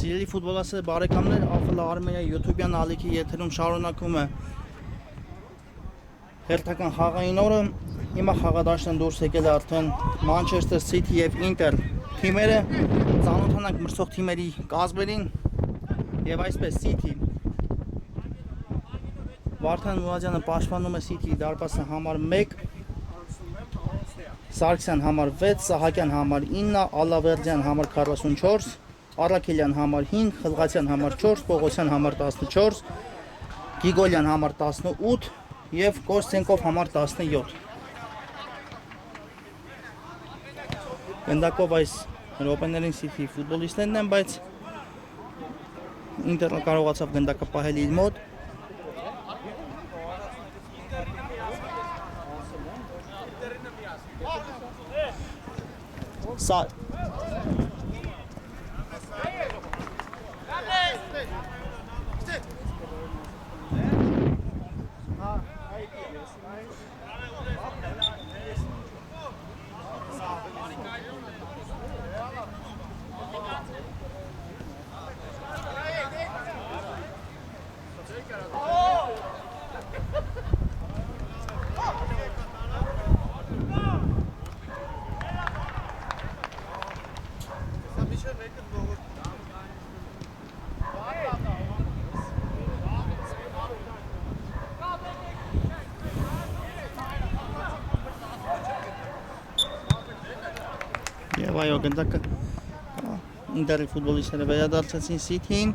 Սիրելի ֆուտբոլասեր բարեկամներ, AFL Armenia YouTube-յան ալիքի եթերում շարունակում է հերթական խաղային օրը։ Հիմա խաղադաշտն դուրս եկել է արդեն Manchester City եւ Inter թիմերը, ծանոթանանք մրցող թիմերի կազմերին եւ այսպես City Վարդան Մուրադյանը պաշտպանում է City դարպասը համար 1, Սարգսյան համար 6, Սահակյան համար 9, Ալավերդյան համար 44, Արաքելյան համար 5, Խլղացյան համար 4, Պողոսյան համար 14, Գիգոլյան համար 18 եւ Կոստենկով համար 17։ Գնդակով այս ռոպեներին City ֆուտբոլիստներն են, բայց Ինտերը կարողացավ գնդակը պահել իր մոտ։ Սա Եվ այո, գնդակը Ինտերի ֆուտբոլիստները վերադարձեցին City-ին։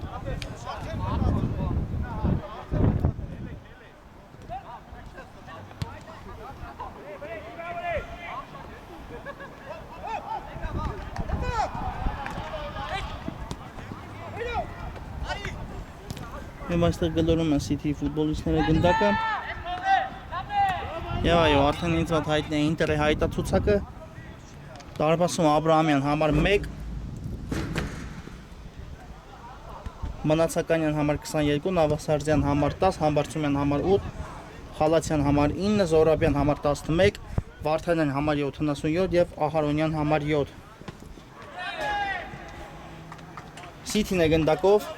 Եվ այստեղ գլորում են City ֆուտբոլիստները գնդակը։ Եվ այո, արդեն ինձ մոտ հայտնի է Ինտերի հայտացուցակը։ Դարպասում Աբրահամյան համար 1, Մանացականյան համար 22, Նավասարդյան համար 10, Համբարձումյան համար 8, Խալացյան համար 9, Զորաբյան համար 11, Վարդանյան համար 77 եւ Ահարոնյան համար 7։ City-ն է գնդակով։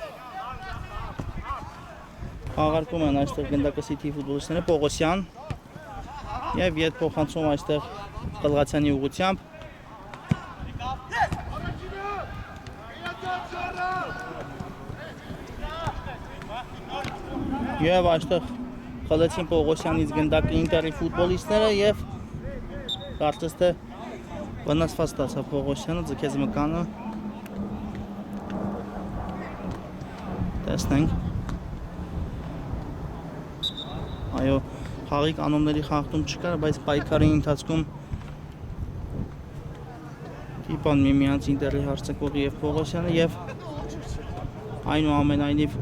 Աղարկում են այստեղ գնդակը City ֆուտբոլիստները, Պողոսյան եւ ետ փոխանցում այստեղ Խլղացյանի ուղղությամբ։ Եվ այստեղ խլեցին Պողոսյանից գնդակը Ինտերի ֆուտբոլիստները եւ կարծես թե վնասված ստացավ Պողոսյանը, ձգեց մկանը։ Տեսնենք։ Այո, խաղի կանոնների խախտում չկար, բայց պայքարի ընթացքում տիպան միմյանց Ինտերի հարցակողի եւ Պողոսյանը եւ այնուամենայնիվ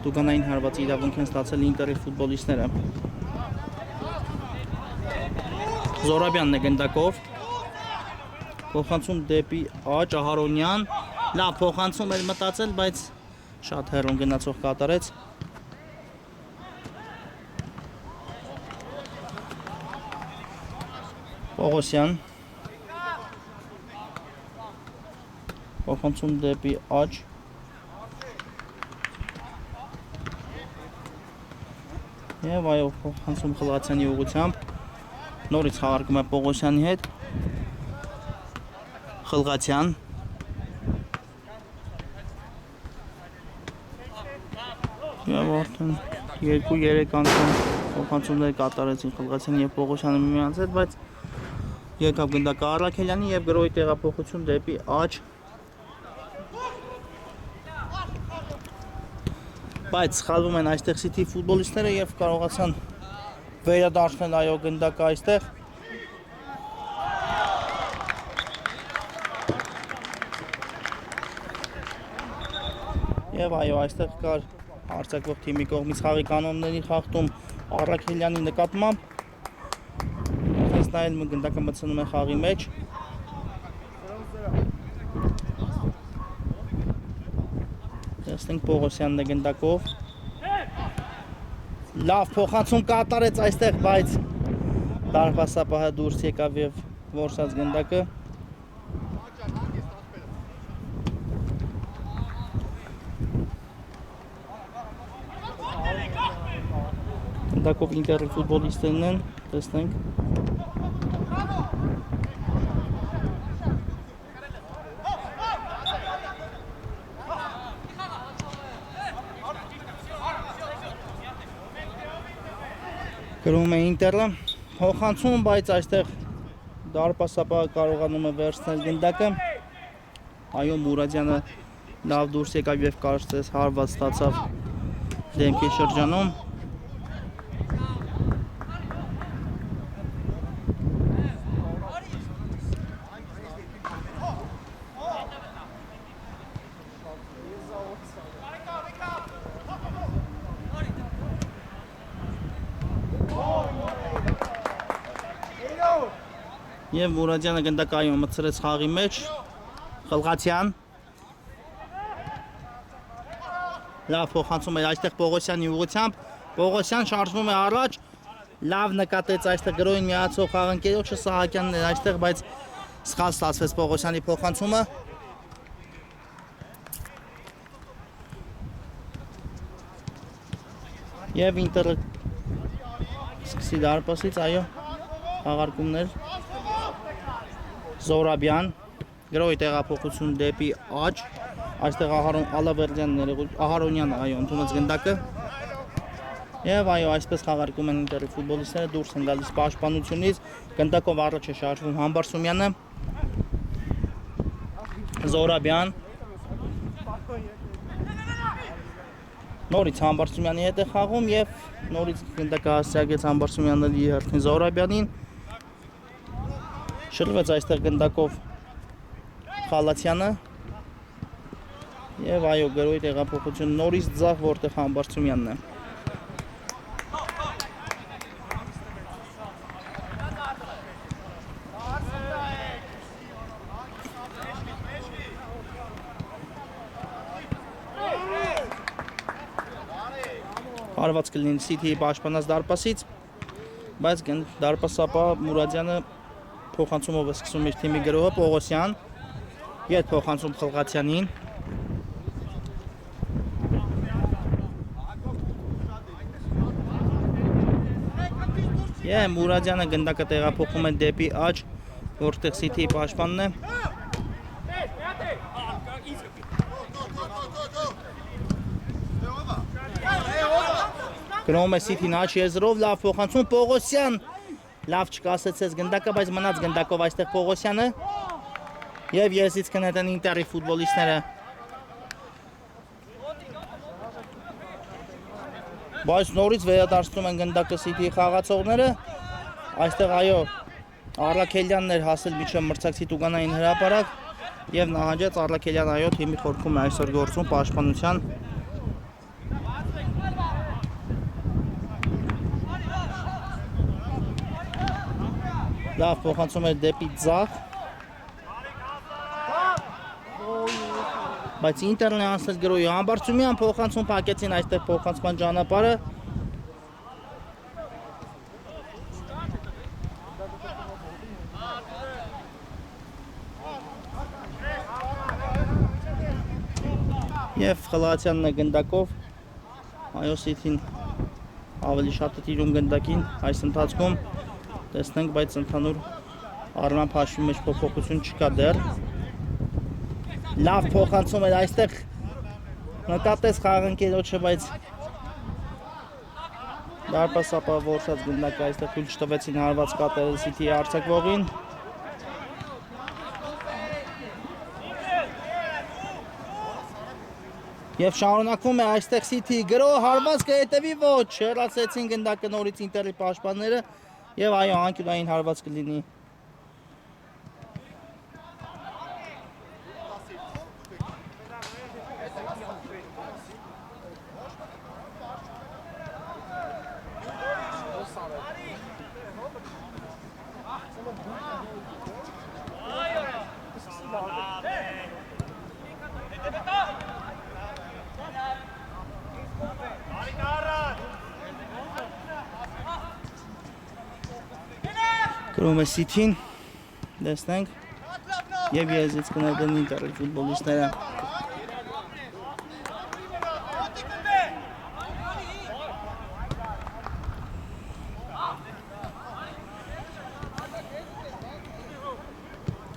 Տուգանային հարվածի իրավունք են ստացել Ինտերի ֆուտբոլիստները։ Զորաբյանն է գնդակով։ Փոխանցում դեպի Աճ Ահարոնյան։ Լավ փոխանցում էր մտածել, բայց շատ հեռուն գնացող կատարեց։ Պողոսյան փոխանցում դեպի աջ եւ այո փոխանցում Խլղացյանի ուղղությամբ նորից խաղարկում է Պողոսյանի հետ Խլղացյան եւ արդեն 2-3 անգամ փոխանցումներ կատարեցին Խլղացյանը եւ Պողոսյանը միմյանց հետ, բայց եկավ գնդակը Առաքելյանի եւ գրոյի տեղափոխություն դեպի աջ բայց սխալվում են այստեղ City ֆուտբոլիստները եւ կարողացան վերադարձնել այո գնդակը այստեղ եւ այո այստեղ կար արձակվող թիմի կողմից խաղի կանոնների խախտում Առաքելյանի նկատմամբ այս նայել գնդակը մտցնում է խաղի մեջ Տեսնենք Պողոսյանն է գնդակով լավ փոխանցում կատարեց այստեղ բայց դարպասապահը դուրս եկավ եւ որսած գնդակը գնդակով ինտերի ֆուտբոլիստներն են տեսնենք Գրում է ինտերը փոխանցում, բայց այստեղ դարպասապահը կարողանում է վերցնել գնդակը այո Մուրադյանը լավ դուրս եկավ եւ կարծես հարված ստացավ դեմքի շրջանում Եվ Մուրադյանը գնդակայում մտցրեց խաղի մեջ Խլղացյան լավ փոխանցում է այստեղ Պողոսյանի ուղղությամբ Պողոսյան շարժվում է առաջ լավ նկատեց այստեղ գրոյին միացող խաղընկերոջը Սահակյանն էր այստեղ բայց սխալ ստացվեց Պողոսյանի փոխանցումը Եվ ինտերը սկսի դարպասից այո խաղարկումներ Զորաբյան, գրոյի տեղափոխություն դեպի աջ, այստեղ Ահարոնյանը այո ընդունեց գնդակը եւ այո այսպես խաղարկում են ինտերի ֆուտբոլիստները դուրս են գալիս պաշտպանությունից, գնդակով առաջ է շարժվում Համբարձումյանը Զորաբյան Նորից Համբարձումյանի հետ է խաղում եւ նորից գնդակը հասցեակեց Համբարձումյանը հերթին Զորաբյանին Շրջվեց այստեղ գնդակով Խալացյանը եւ այո գրոյի տեղափոխություն նորից ձախ որտեղ Համբարձումյանն է Հարված կլինի City-ի պաշտպանած դարպասից բայց դարպասապահ Մուրադյանը փոխանցումով է սկսում իր թիմի գրողը Պողոսյան Ետ փոխանցում Խլղացյանին Եվ Մուրադյանը գնդակը տեղափոխում է դեպի աջ որտեղ City-ի պաշտպանն է Գրոում է City-ն աջ եզրով լավ փոխանցում Պողոսյան Լավ չկասեցեց գնդակը, բայց մնաց գնդակով այստեղ Պողոսյանը եւ եզից կնետեն ինտերի ֆուտբոլիստները Բայց նորից վերադարձնում են գնդակը City-ի խաղացողները Այստեղ այո Առաքելյանն էր հասել միջև մրցակցի տուգանային հրապարակ եւ նահանջեց Առաքելյան այո թիմի խորքում է այսօր գործում պաշտպանության Լավ փոխանցում է դեպի ձախ Բայց ինտերն է անցել գրոյի Համբարձումյան փոխանցում փակեցին այստեղ փոխանցման ճանապարհը Եվ Խլացյանն է գնդակով, այո City-ն ավելի շատ է տիրում գնդակին այս ընթացքում, տեսնենք, բայց ընդհանուր առմամբ հաշվի մեջ փոփոխություն չկա դեռ։ Լավ փոխանցում էր այստեղ նկատեց խաղընկերոջը, բայց դարպասապավորված գնդակը այստեղ թույլ չտվեցին հարված կատարել City-ի արձակվողին։ Եվ շարունակվում է այստեղ City-ի գրո, հարված կհետևի ոչ, հեռացեցին գնդակը նորից Ինտերի պաշտպանները եւ այո, անկյունային հարված կլինի։ Գրում է City-ն, տեսնենք, և եզից կներդեն Ինտերի ֆուտբոլիստները։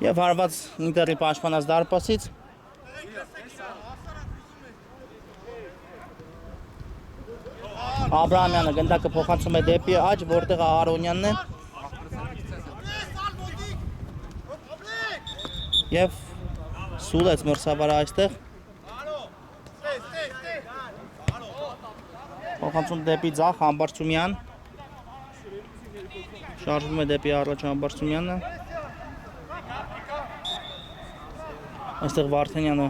Եվ հարված Ինտերի պաշտպանած դարպասից։ Աբրահամյանը գնդակը փոխանցում է դեպի աջ, որտեղ Արոնյանն է։ Եվ սուլեց մրսավարը այստեղ։ Փոխանցում դեպի ձախ Համբարձումյան։ Շարժվում է դեպի առաջ Համբարձումյանը։ Այստեղ Վարդանյանը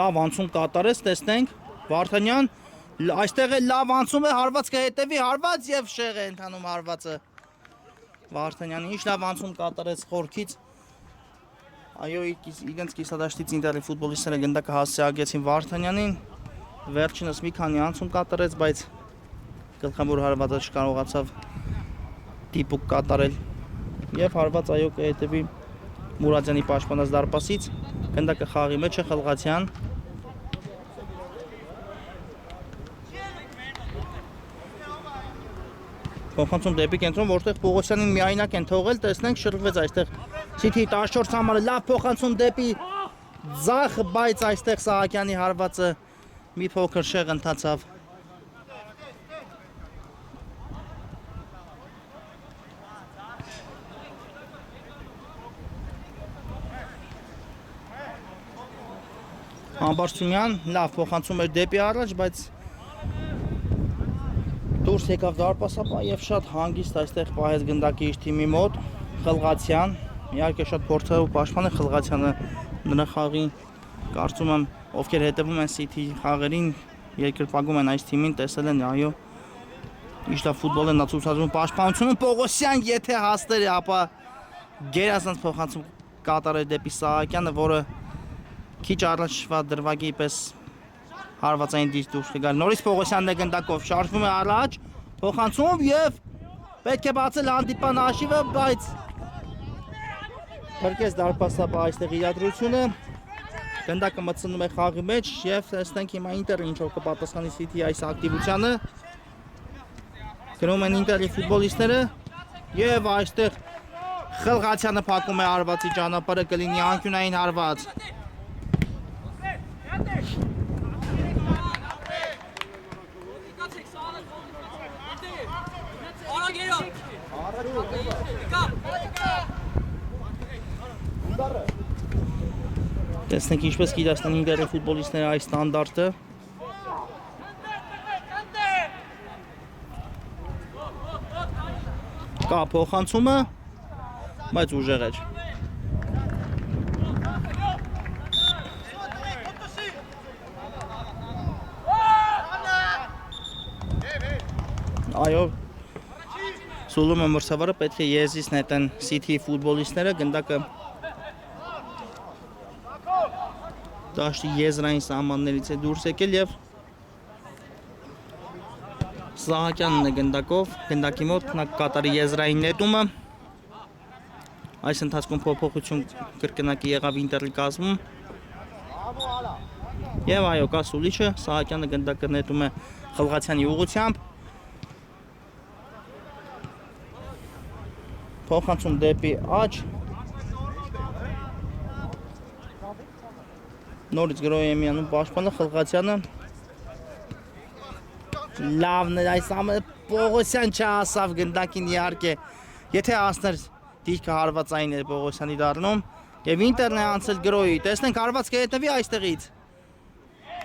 լավ անցում կատարեց, տեսնենք։ Վարդանյան այստեղ է լավ անցում է, հարված կհետևի, հարված եւ շեղ է ընթանում հարվածը։ Վարդանյանը ինչ լավ անցում կատարեց խորքից։ Այո, իրենց կիսադաշտից Ինտերի ֆուտբոլիստները գնդակը հասցեագեցին Վարդանյանին, վերջինս մի քանի անցում կատարեց, բայց գլխավոր հարվածը չկարողացավ դիպուկ կատարել եւ հարված այո կհետևի Մուրադյանի պաշտպանած դարպասից, գնդակը խաղի մեջ է Խլղացյան։ Փոխանցում դեպի կենտրոն, որտեղ Պողոսյանին միայնակ են թողել, տեսնենք շրջվեց այստեղ City-ի 14 համարը, լավ փոխանցում դեպի ձախ, բայց այստեղ Սահակյանի հարվածը մի փոքր շեղ ընթացավ։ Համբարձումյան լավ փոխանցում էր դեպի առաջ, բայց դուրս եկավ դարպասապահ եւ շատ հանգիստ այստեղ պահեց գնդակի իր թիմի մոտ Խլղացյան, իհարկե շատ փորձառու պաշտպան է Խլղացյանը, նրա խաղին կարծում եմ ովքեր հետևում են City խաղերին, երկրպագում են այս թիմին, տեսել են, այո, ինչ լավ ֆուտբոլ են նա ցուցադրում պաշտպանությունը, Պողոսյան եթե հաստեր է, ապա գերազանց փոխանցում կատարել դեպի Սահակյանը, որը քիչ առաջվա դրվագի պես հարվածային դուրս կգալ։ Նորից Պողոսյանն է գնդակով, շարժվում է առաջ, փոխանցում եւ պետք է բացել հանդիպան հաշիվը, բայց փրկեց դարպասապահ այստեղ իրադրությունը։ Գնդակը մտցնում է խաղի մեջ եւ տեսնենք հիմա Ինտերը ինչով կպատասխանի City-ի այս ակտիվությանը։ Գնում են Ինտերի ֆուտբոլիստները եւ այստեղ Խլղացյանը փակում է հարվածի ճանապարհը, կլինի անկյունային հարված։ Տեսնենք ինչպես կիրացնեն Ինտերի ֆուտբոլիստները այս ստանդարտը։ Կա փոխանցումը, բայց ուժեղ էր։ Այո, սուլում է մրցավարը, պետք է եզից նետեն City ֆուտբոլիստները, գնդակը դաշտի եզրային սահմաններից է դուրս եկել եւ Սահակյանն է գնդակով, գնդակի մոտ նա կատարի եզրային նետումը։ Այս ընթացքում փոփոխություն կրկնակի եղավ Ինտերի կազմում։ Եվ այո, կա Սուլիչը, Սահակյանը գնդակը նետում է Խլղացյանի ուղղությամբ։ Փոխանցում դեպի աջ։ Նորից գրոհի է միանում պաշտպանը Խլղացյանը։ Լավն է այս ամենը Պողոսյան չհասավ գնդակին իհարկե։ Եթե հասներ դիրքը հարվածային էր Պողոսյանի դառնում եւ Ինտերն է անցել գրոհի։ Տեսնենք հարված կհետևի այստեղից։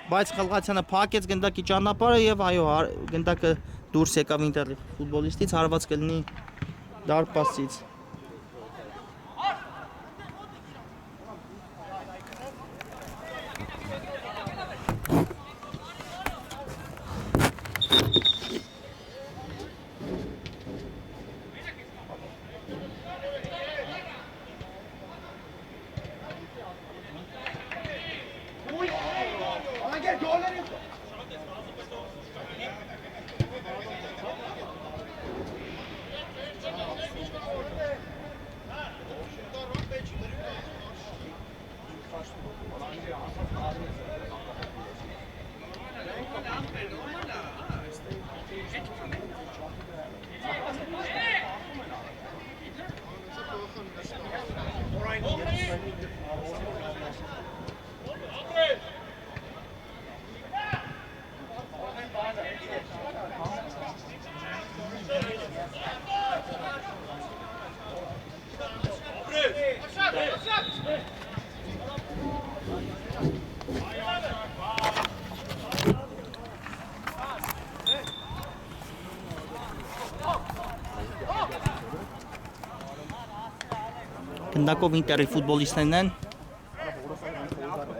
Բայց Խլղացյանը փակեց գնդակի ճանապարհը եւ այո գնդակը դուրս եկավ Ինտերի ֆուտբոլիստից հարված կլինի դարպասից։ Գնդակով Ինտերի ֆուտբոլիստներն են։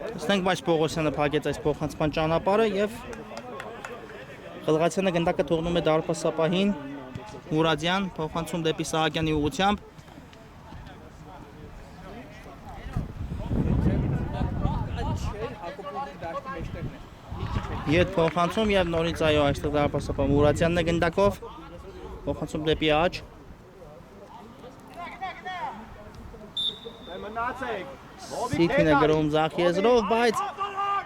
Տեսնենք, բայց Պողոսյանը փակեց այս փոխանցման ճանապարհը եւ Խլղացյանը գնդակը թողնում է դարպասապահին Մուրադյան, փոխանցում դեպի Սահակյանի ուղղությամբ։ Ետ փոխանցում եւ նորից այո այստեղ դարպասապահ Մուրադյանն է գնդակով փոխանցում դեպի աջ։ Սիթին է գրում ձախ եզրով, բայց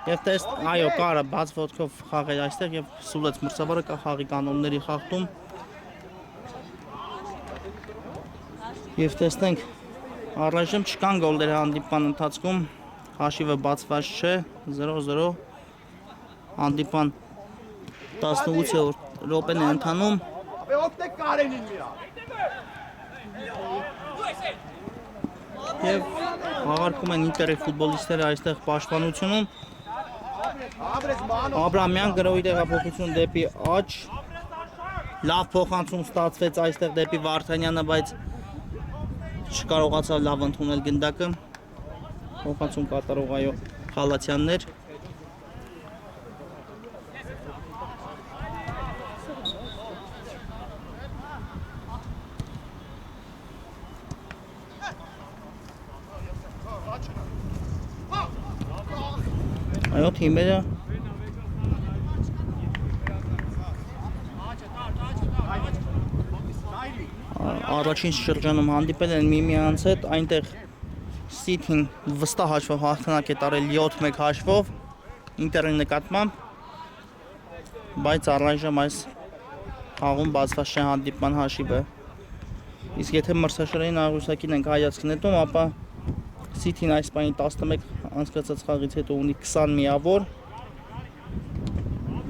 եւ տեստ այո կարը բաց ոտքով խաղեր այստեղ եւ սուլեց մրցավարը կա խաղի կանոնների խախտում։ Եվ տեսնենք առայժմ չկան գոլներ հանդիպան ընթացքում, հաշիվը բացված չէ, 0-0 հանդիպան 18-րդ րոպեն է ընթանում։ Եվ հաղարկում են Ինտերի ֆուտբոլիստները այստեղ պաշտպանությունում։ Աբրամյան գրոհի տեղափոխություն դեպի աջ։ Լավ փոխանցում ստացվեց այստեղ դեպի Վարդանյանը, բայց չկարողացավ լավ ընդունել գնդակը։ Փոխանցում կատարող այո Խալացյաններ։ Այո թիմերը առաջին շրջանում հանդիպել են միմյանց հետ, այնտեղ Սիթին վստահ հաշվով հաղթանակ է տարել 7-1 հաշվով Ինտերի նկատմամբ, բայց առայժմ այս խաղում բացված չէ հանդիպման հաշիվը։ Իսկ եթե մրցաշարային աղյուսակին ենք հայացք նետում, ապա Սիթին այս պահին 11 անցկացած խաղից հետո ունի 20 միավոր,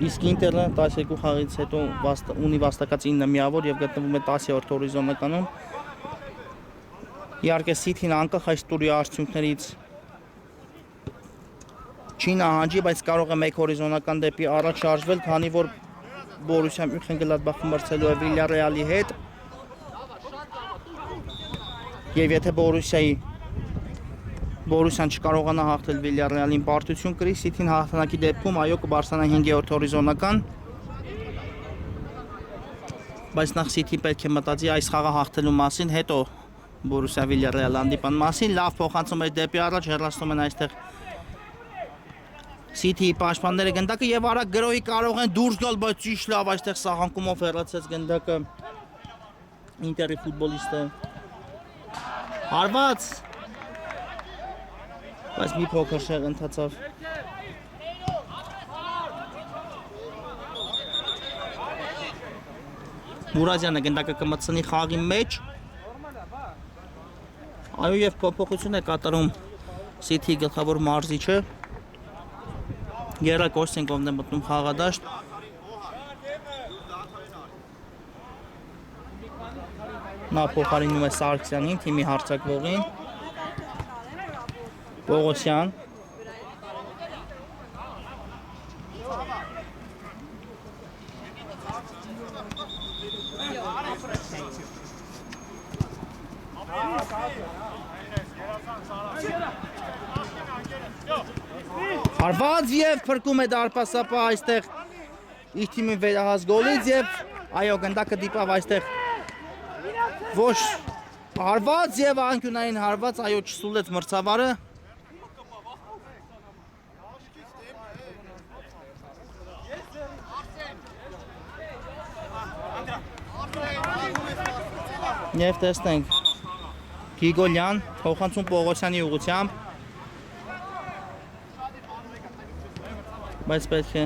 իսկ Ինտերը 12 խաղից հետո ունի վաստակած 9 միավոր եւ գտնվում է 10-րդ հորիզոնականում։ Իհարկե Սիթին անկախ այս տուրի արդյունքներից չի նահանջի, բայց կարող է մեկ հորիզոնական դեպի առաջ շարժվել, քանի որ Բորուսիա Մյունխենգլադբախը մրցելու է Վիլյարեալի հետ։ Եվ եթե Բորուսիան չկարողանա հաղթել Վիլյարեալին, պարտություն կրի, Սիթին հաղթանակի դեպքում այո կբարձրանա 5-րդ հորիզոնական։ Բայց նախ Սիթի պետք է մտածի այս խաղը հաղթելու մասին, հետո Բորուսիա Վիլյարեալ հանդիպան մասին։ Լավ փոխանցում է դեպի առաջ, հեռացնում են այստեղ Սիթիի պաշտպանները գնդակը եւ արագ գրոհի կարող են դուրս գալ, բայց ճիշտ լավ այստեղ սահանկումով հեռացեց գնդակը Ինտերի ֆուտբոլիստը։ Հարված բայց մի փոքր շեղ ընթացավ Մուրադյանը գնդակը կմտցնի խաղի մեջ։ Այո, եւ փոփոխություն է կատարում City գլխավոր մարզիչը։ Գերա Կոստենկովն է մտնում խաղադաշտ։ Նա փոխարինում է Սարգսյանին, թիմի հարձակվողին։ Պողոսյան։ Հարված եւ փրկում է դարպասապա այստեղ իր թիմի վերահաս գոլից եւ այո գնդակը դիպավ այստեղ ոչ հարված եւ անկյունային հարված այո չսուլեց մրցավարը Եվ տեսնենք Գիգոլյան փոխանցում Պողոսյանի ուղղությամբ բայց պետք է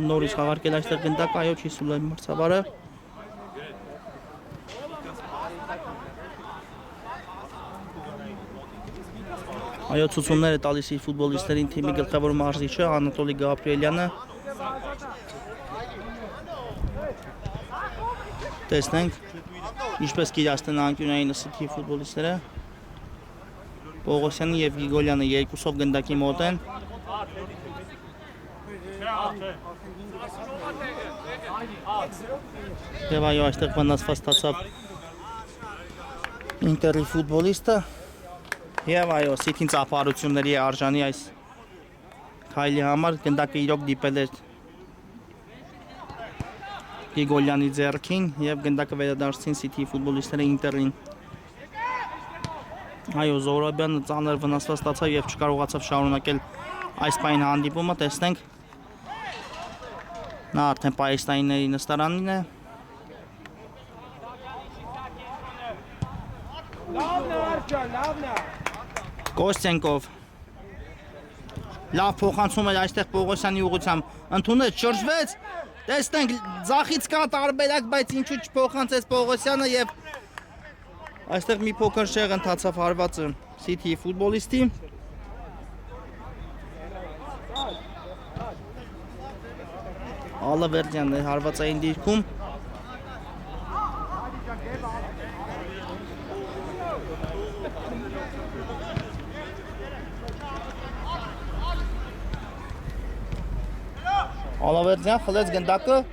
նորից խաղարկել այստեղ գնդակ այո չի սուլել մրցավարը այո ցուցումներ է տալիս իր ֆուտբոլիստերին թիմի գլխավոր մարզիչը Անատոլի Գաբրիելյանը տեսնենք ինչպես կիրացնեն անկյունային City ֆուտբոլիստերը Պողոսյանը եւ Գիգոլյանը երկուսով գնդակի մոտ են Եվ այո այստեղ վնասված ստացավ Ինտերի ֆուտբոլիստը Եվ այո City-ն ծափարությունների է արժանի այս քայլի համար գնդակը իրոք դիպել էր Գիգոլյանի ձեռքին եւ գնդակը վերադարձին City ֆուտբոլիստները Ինտերին Այո Զորաբյանը ծանր վնասված ստացավ եւ չկարողացավ շարունակել այս պայն հանդիպումը տեսնենք Նա արդեն պայեստայինների նստարանին է Կոստենկով Լավ փոխանցում էր այստեղ Պողոսյանի ուղղությամբ ընդունեց շրջվեց տեսնենք ձախից կա տարբերակ բայց ինչու չփոխանցեց Պողոսյանը եւ Այստեղ մի փոքր շեղ ընթացավ հարվածը City ֆուտբոլիստի Ալավերդյանն է հարվածային դիրքում Ալավերդյան խլեց գնդակը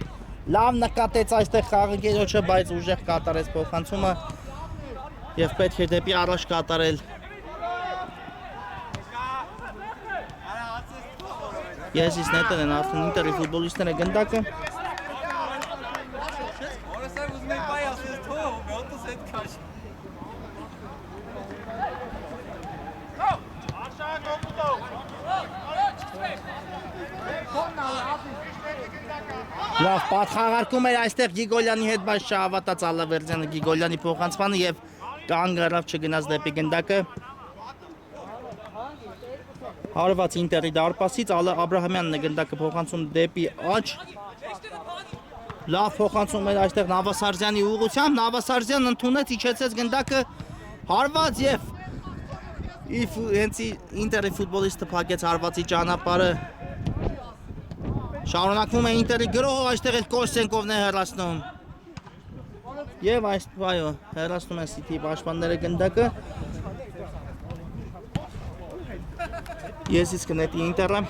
լավ նկատեց այստեղ խաղի գերոջը բայց ուժեղ կատարեց փոխանցումը Եվ պետք է դեպի առաջ կատարել Եզիս նետել են արդեն ինտերի ֆուտբոլիստները գնդակը Լավ պատխաղարկում էր այստեղ Գիգոլյանի հետ բայց չհավատաց Ալավերդյանը Գիգոլյանի փոխանցմանը եւ կանգ առավ չգնաց դեպի գնդակը Հարված ինտերի դարպասից Աբրահամյանն է գնդակը փոխանցում դեպի աջ Լավ փոխանցում էր այստեղ Նավասարզյանի ուղղությամբ Նավասարզյանն ընդունեց իջեցեց գնդակը Հարված եւ հենց ինտերի ֆուտբոլիստը փակեց Հարվածի ճանապարհը Շարունակվում է ինտերի գրոհը այստեղ էլ Կոստենկովն է հեռացնում Եվ այո, հեռացնում են City պաշտպանները գնդակը Եզից կնետի ինտերը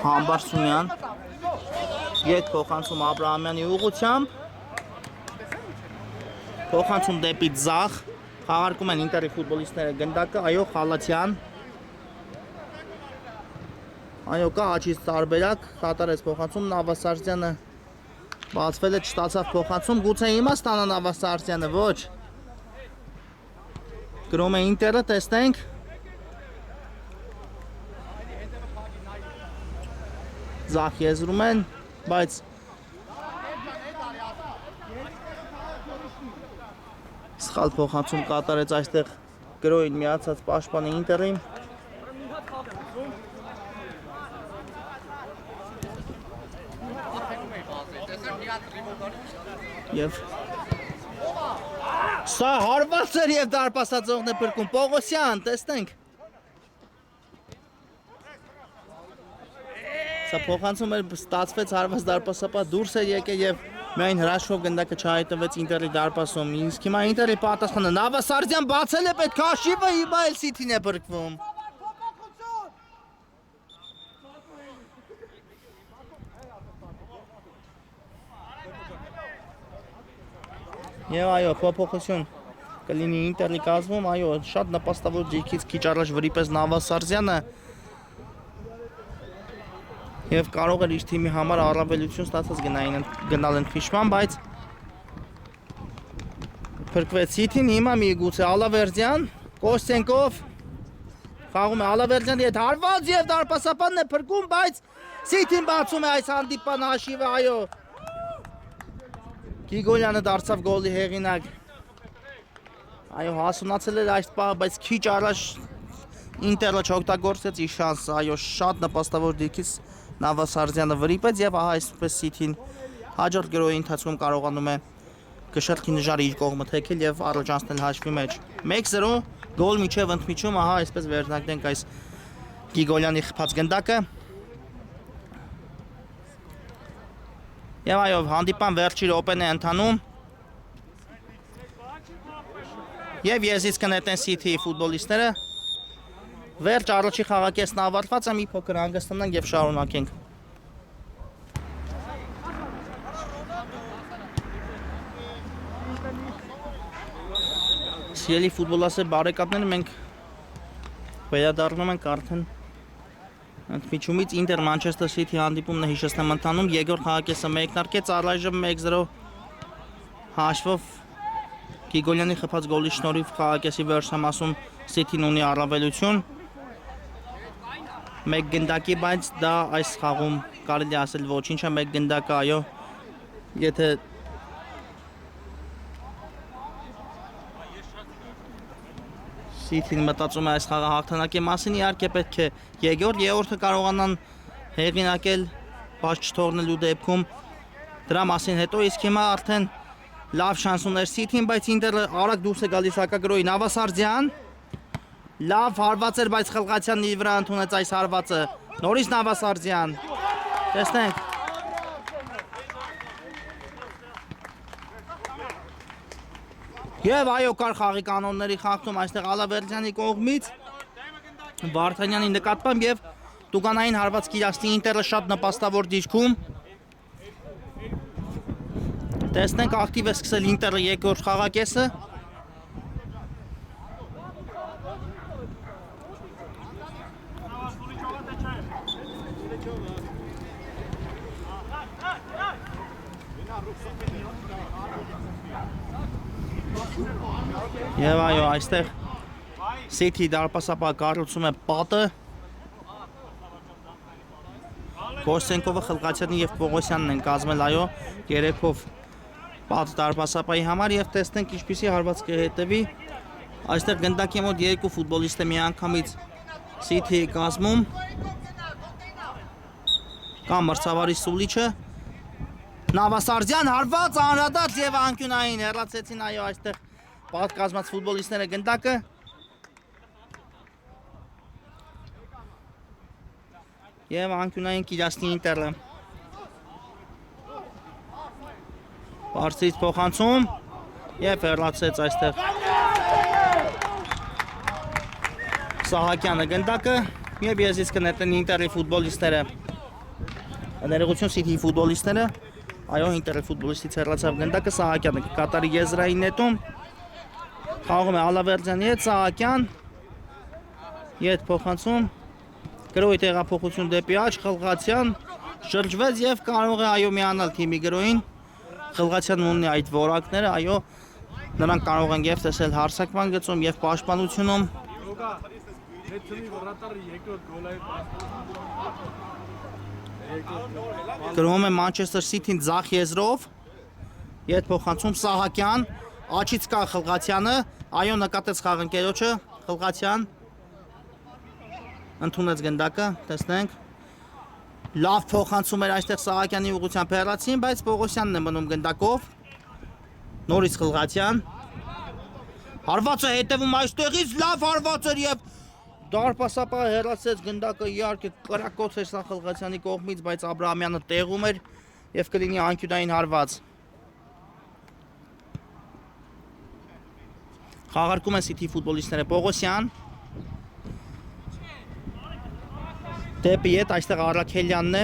Համբարձումյան Ետ փոխանցում Աբրահամյանի ուղղությամբ Փոխանցում դեպի ձախ Խաղարկում են ինտերի ֆուտբոլիստները գնդակը, այո Խալացյան Այո կա աչից տարբերակ, կատարեց փոխանցում Նավասարզյանը բացվել է չստացավ փոխանցում, գուցե հիմա ստանա Նավասարզյանը, ոչ Գրում է ինտերը, տեսնենք Ձախ եզրում են, բայց Սխալ փոխանցում կատարեց այստեղ գրոյին միացած պաշտպանը Ինտերին։ Եվ սա հարված էր եւ դարպասածողն է փրկում Պողոսյան, տեսնենք։ Սա փոխանցում էր ստացվեց հարված դարպասապա դուրս է եկել եւ միայն հրաշքով գնդակը չհայտվեց Ինտերի դարպասում։ Իսկ հիմա Ինտերի պատասխանը Նավասարդյան բացել է պետք հաշիվը, հիմա էլ Սիթին է փրկվում։ Եվ այո, փոփոխություն կլինի Ինտերի կազմում, այո, շատ նպաստավոր դիրքից քիչ առաջ վրիպես Նավասարդյանը եւ կարող էր իր թիմի համար առավելություն ստացած գնալ ընդմիջման, բայց փրկվեց Սիթին, հիմա միգուցե Ալավերդյան, Կոստենկով խաղում է Ալավերդյանի հետ հարված եւ դարպասապանն է փրկում, բայց Սիթին բացում է այս հանդիպան հաշիվը, այո։ Գիգոլյանը դարձավ գոլի հեղինակ։ Այո, հասունացել էր այս պահը, բայց քիչ առաջ Ինտերը չօգտագործեց իր շանսը, այո, շատ նպաստավոր դիրքից Նավասարդյանը վրիպեց եւ ահա այսպես Սիթին հաջորդ գրոյի ընթացքում կարողանում է գշրտքի նժարը իր կողմը թեքել եւ առաջանցնել հաշվի մեջ 1-0 գոլ միջև ընդմիջում, ահա այսպես վերնակնենք այս Գիգոլյանի խփած գնդակը։ Եվ այո, հանդիպան վերջի րոպեն է ընթանում։ Եվ եզից կնետեն Սիթիի ֆուտբոլիստները։ Վերջ առաջի խաղակեսն ավարտված է, մի փոքր հանգստանանք եւ շարունակենք։ Սիրելի ֆուտբոլասեր բարեկամներ, մենք վերադառնում ենք արդեն ընդմիջումից Ինտեր Մանչեսթեր Սիթի հանդիպումն է հիշեցնեմ ընթանում, երկրորդ խաղակեսը մեկնարկեց, առայժմ 1-0 հաշվով Գիգոլյանի խփած գոլի շնորհիվ խաղակեսի վերջնամասում Սիթին ունի առավելություն։ Մեկ գնդակի, բայց դա այս խաղում կարելի ասել ոչինչ է, մեկ գնդակը, այո, եթե Սիթին մտածում է այս խաղը հաղթանակի մասին, իհարկե պետք է երրորդը կարողանան հեղինակել, բաց չթողնելու դեպքում դրա մասին հետո, իսկ հիմա արդեն լավ շանս ուներ Սիթին, բայց Ինտերը արագ դուրս է գալիս հակագրոյի Նավասարդյան լավ հարված էր, բայց Խլղացյանն իր վրա ընդունեց այս հարվածը։ Նորից Նավասարդյան։ Տեսնենք։ Եվ այո, կար խաղի կանոնների խախտում այստեղ Ալավերդյանի կողմից Վարդանյանի նկատմամբ եւ տուգանային հարված կիրացնի Ինտերը շատ նպաստավոր դիրքում։ Տեսնենք ակտիվ է սկսել Ինտերը երկրորդ խաղակեսը։ Եվ այո, այստեղ Սիթի դարպասապահը կառուցում է պատը։ Կոստենկովը, Խլղացյանը եւ Պողոսյանն են կազմել, այո, երեքով պատ դարպասապահի համար եւ տեսնենք ինչպիսի հարված կհետեւի։ Այստեղ գնդակի մոտ երկու ֆուտբոլիստ է միանգամից Սիթիի կազմում։ Կա մրցավարի Սուլիչը։ Նավասարդյան հարված անհրադարձ եւ անկյունային հեռացեցին, այո, այստեղ պատ կազմած ֆուտբոլիստները գնդակը։ Եվ անկյունային կիրացնի Ինտերը։ Բարձրից փոխանցում եւ հեռացեց այստեղ Սահակյանը գնդակը եւ եզից կնետեն Ինտերի ֆուտբոլիստները։ Ներողություն Սիթիի ֆուտբոլիստները։ Այո, Ինտերի ֆուտբոլիստից հեռացավ գնդակը, Սահակյանը կկատարի եզրային նետում։ Խաղում է Ալավերդյանի հետ, Սահակյան ետ փոխանցում, գրոյի տեղափոխություն դեպի աջ, Խլղացյան շրջվեց եւ կարող է այո միանալ թիմի գրոյին։ Խլղացյանն ունի այդ որակները, այո, նրանք կարող են եւ տեսել հարսակման գծում եւ պաշտպանությունում։ Գրում է Մանչեսթեր Սիթին ձախ եզրով, ետ փոխանցում Սահակյան, Աչից կա Խլղացյանը, այո նկատեց խաղընկերոջը, Խլղացյան ընդունեց գնդակը, տեսնենք։ Լավ փոխանցում էր այստեղ Սահակյանի ուղղությամբ հեռացին, բայց Պողոսյանն է մնում գնդակով։ Նորից Խլղացյան։ Հարվածը հետևում այստեղից, լավ հարված էր եւ դարպասապահը հեռացեց գնդակը, իհարկե կրակոց էր սա Խլղացյանի կողմից, բայց Աբրահամյանը տեղում էր եւ կլինի անկյունային հարված։ Խաղարկում են City ֆուտբոլիստները Պողոսյան։ Դեպի հետ այստեղ Արաքելյանն է։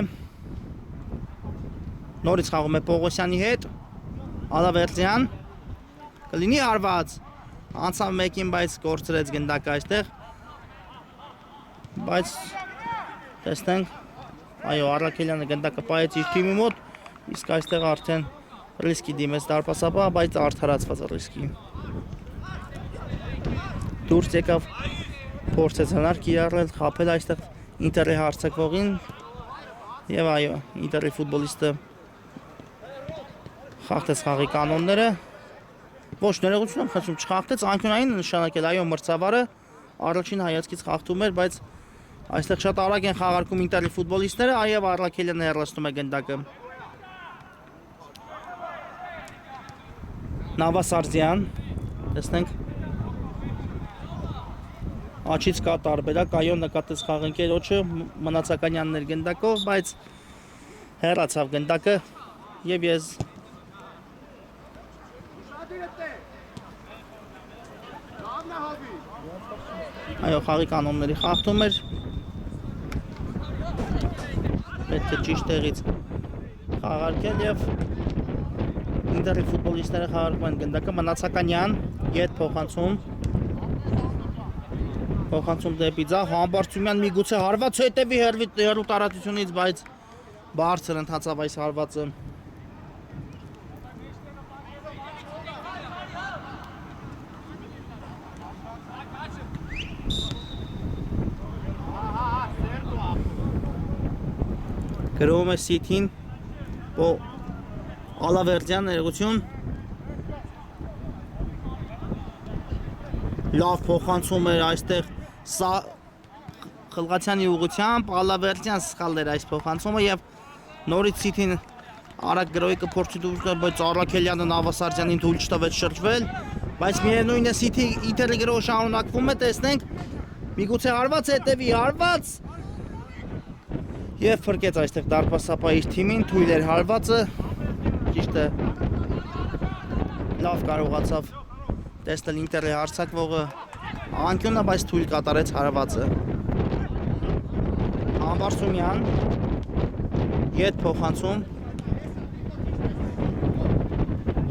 Նորից խաղում է Պողոսյանի հետ։ Ալավերդյան։ Կլինի հարված։ Անցավ մեկին, բայց կորցրեց գնդակը այստեղ։ Բայց տեսնենք, այո, Արաքելյանը գնդակը պահեց իր թիմի մոտ, իսկ այստեղ արդեն ռիսկի դիմեց դարպասապահ, բայց արդարացված ռիսկի։ Դուրս եկավ, փորձեց հնար կիրառել, խաբել այստեղ Ինտերի հարձակվողին եւ այո, Ինտերի ֆուտբոլիստը խախտեց խաղի կանոնները։ Ոչ ներողություն եմ խնդրում, չխախտեց, անկյունային նշանակել, այո, մրցավարը առաջին հայացքից խախտում էր, բայց այստեղ շատ արագ են խաղարկում Ինտերի ֆուտբոլիստները, այո, Արաքելյանը հեռացնում է գնդակը։ Նավասարդյան, տեսնենք Աչից կա տարբերակ, այո նկատեց խաղընկերոջը, Մնացականյանն էր գնդակով, բայց հեռացավ գնդակը եւ ես այո խաղի կանոնների խախտում էր, պետք է ճիշտ տեղից խաղարկել եւ Ինտերի ֆուտբոլիստները խաղարկում են գնդակը, Մնացականյան ետ փոխանցում դեպի ձախ, Համբարձումյան միգուցե հարված հետևի հեռու տարածությունից, բայց բարձր ընթացավ այս հարվածը։ Գրովում է City-ին, Ալավերդյան ներողություն։ Լավ փոխանցում էր այստեղ սա Խլղացյանի ուղղությամբ, Ալավերդյան սխալ էր այս փոխանցումը եւ նորից City-ն արագ գրոյի կփորձի դուրս գալ, բայց Արաքելյանը Նավասարդյանին թույլ չտվեց շրջվել, բայց միևնույն է City Ինտերի գրոհը շարունակվում է, տեսնենք միգուցե հարված հետևի հարված եւ փրկեց այստեղ դարպասապահ իր թիմին, թույլ էր հարվածը, ճիշտ է, լավ կարողացավ տեսնել Ինտերի հարձակվողը անկյունը, բայց թույլ կատարեց հարվածը։ Համբարձումյան ետ փոխանցում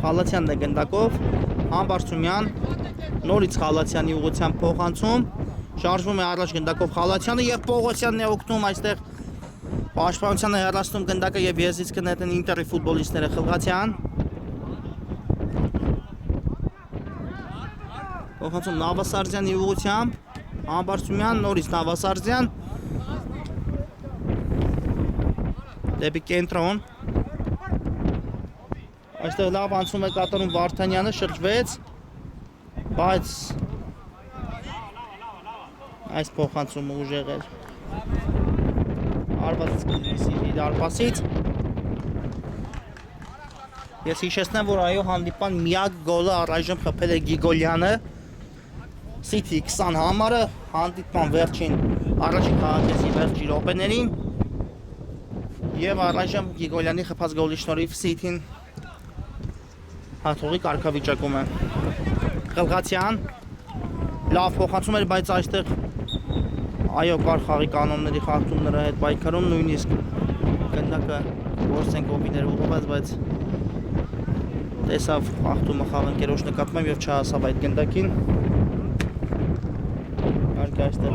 Խալացյանն է գնդակով, Համբարձումյան նորից Խալացյանի ուղղությամբ փոխանցում, շարժվում է առաջ գնդակով Խալացյանը եւ Պողոսյանն է օգնում այստեղ պաշտպանությանը հեռացնում գնդակը եւ եզրից կնետեն Ինտերի ֆուտբոլիստները Խլղացյան Փոխանցում Նավասարդյանի ուղղությամբ, Համբարձումյան, նորից Նավասարդյան դեպի կենտրոն։ Այստեղ լավ անցում է կատարում Վարդանյանը, շրջվեց, բայց այս փոխանցումը ուժեղ էր։ Արված City դարպասից։ Ես հիշեցնեմ, որ այո հանդիպան միակ գոլը առայժմ խփել է Գիգոլյանը։ City 20 համարը հանդիպման վերջին առաջին խաղակեսի վերջի րոպեներին եւ առայժմ Գիգոլյանի խփած գոլի շնորհիվ City-ն հաջողի կարգավիճակում է։ Խլղացյան լավ փոխանցում էր, բայց այստեղ այո կար խաղի կանոնների խախտում նրա հետ պայքարում, նույնիսկ գնդակը գործեն կոմբիներ ուղղված, բայց տեսավ խախտումը խաղընկերոջ նկատմամբ եւ չհասավ այդ գնդակին։ Իհարկե այստեղ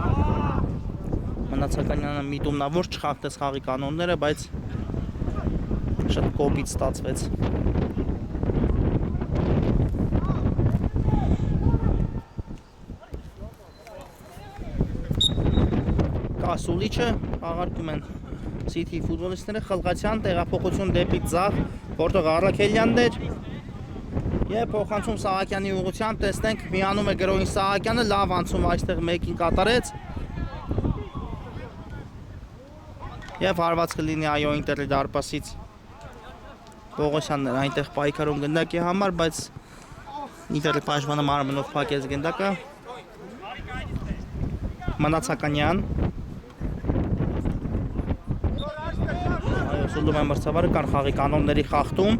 Մնացականյանը միտումնավոր չխախտեց խաղի կանոնները, բայց շատ կոպիտ ստացվեց։ Կասուլիչը խաղարկում են City ֆուտբոլիստները, Խլղացյան տեղափոխություն դեպի ձախ, որտեղ Արաքելյանն էր Եվ փոխանցում Սահակյանի ուղղությամբ տեսնենք միանում է գրոհին Սահակյանը, լավ անցում այստեղ մեկին կատարեց։ Եվ հարված կլինի այո Ինտերի դարպասից Պողոսյանն էր այնտեղ պայքարում գնդակի համար, բայց Ինտերի պաշտպանը մարմնով փակեց գնդակը։ Մնացականյան այո սուլում է մրցավարը կան խաղի կանոնների խախտում։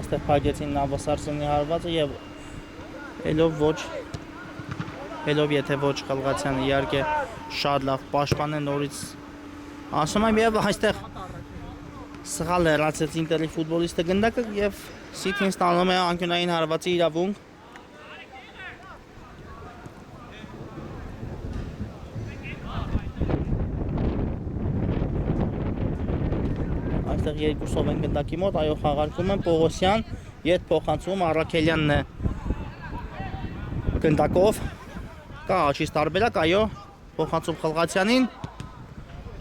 Այստեղ փակեցին Նավասարսյանի հարվածը եւ ելով եթե ոչ Խալղացյանը իհարկե շատ լավ պաշտպան է նորից ասում եմ եւ այստեղ սխալ հեռացեց Ինտերի ֆուտբոլիստը գնդակը եւ Սիթին ստանում է անկյունային հարվածի իրավունք։ Այստեղ երկուսով են գնդակի մոտ, այո խաղարկում են Պողոսյան, ետ փոխանցում Առաքելյանն է գնդակով, կա աշից տարբերակ, այո փոխանցում Խլղացյանին,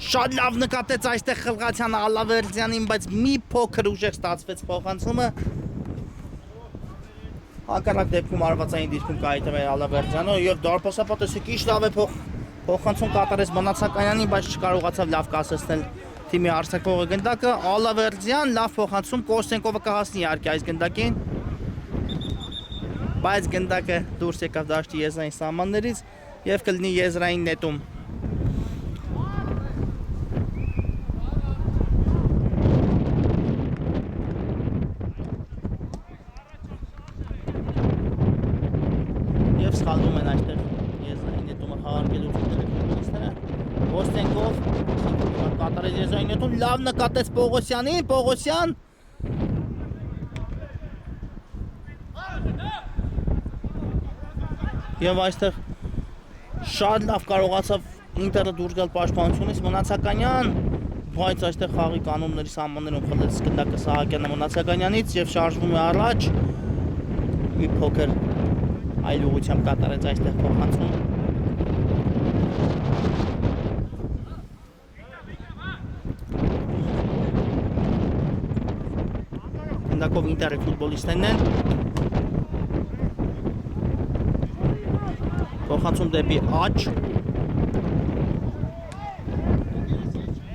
շատ լավ նկատեց այստեղ Խլղացյանը Ալավերդյանին, բայց մի փոքր ուժեղ ստացվեց փոխանցումը, հակառակ դեպքում արվածային դիրքում կայտվել Ալավերդյանը եւ դարպասապատեսը քիչ լավ է փոխանցում կատարեց Մնացականյանին, բայց չկարողացավ լավ կասեցնել թիմի արձակվողը գնդակը, Ալավերդյան լավ փոխանցում Կոստենկովը կհասնի իհարկե այս գնդակին, բայց գնդակը դուրս եկավ դաշտի եզրային սահմաններից եւ կլինի եզրային նետում։ Եվ սխալվում են այստեղ եզրային նետումը խաղարկելու ֆուտբոլիստները։ Կոստենկով կատարեց եզրային նետում, լավ նկատեց Պողոսյանին, Պողոսյան եւ այստեղ շատ լավ կարողացավ Ինտերը դուրս գալ պաշտպանությունից Մնացականյան, բայց այստեղ խաղի կանոնների սահմաններում խլեց գնդակը Սահակյանը Մնացականյանից եւ շարժվում է առաջ։ Մի փոքր այլ ուղղությամբ կատարեց այստեղ փոխանցում։ Գնդակով Ինտերի ֆուտբոլիստներն են։ Փոխանցում դեպի աջ։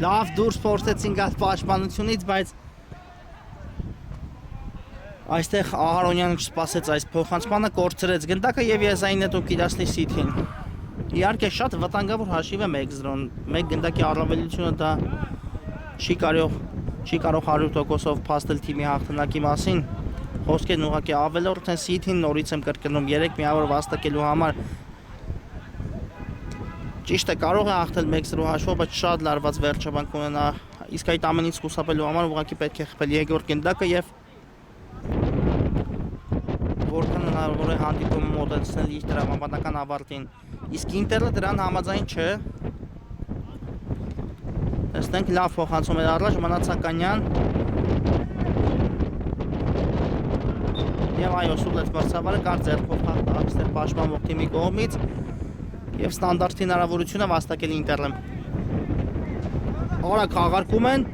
Լավ դուրս փորձեցին գալ պաշտպանությունից, բայց այստեղ Ահարոնյանը չսպասեց այս փոխանցմանը, կորցրեց գնդակը եւ եզային նետում կիրացնի Սիթին։ Իհարկե շատ վտանգավոր հաշիվ է 1-0, մեկ գնդակի առավելությունը դա չի կարող 100%-ով փաստել թիմի հաղթանակի մասին։ Խոսքերն ուղղակի ավելորդ են Սիթին, նորից եմ կրկնում 3 միավոր վաստակելու համար։ Ճիշտ է, կարող է հաղթել 1-0 հաշվով, բայց շատ լարված վերջաբանք ունենա։ Իսկ այդ ամենից խուսափելու համար ուղղակի պետք է խփել երկրորդ գնդակը եւ որքան հնարավոր է հանդիպումը մոտեցնել իր տրամաբանական ավարտին։ Իսկ Ինտերը դրան համաձայն չէ։ Տեսնենք լավ փոխանցում էր առաջ Մնացականյան։ Եվ այո սուլեց մրցավարը կար ձեռքով հաղթ այստեղ պաշտպանող թիմի կողմից եւ ստանդարտ հնարավորությունը վաստակել Ինտերը։ Արագ խաղարկում են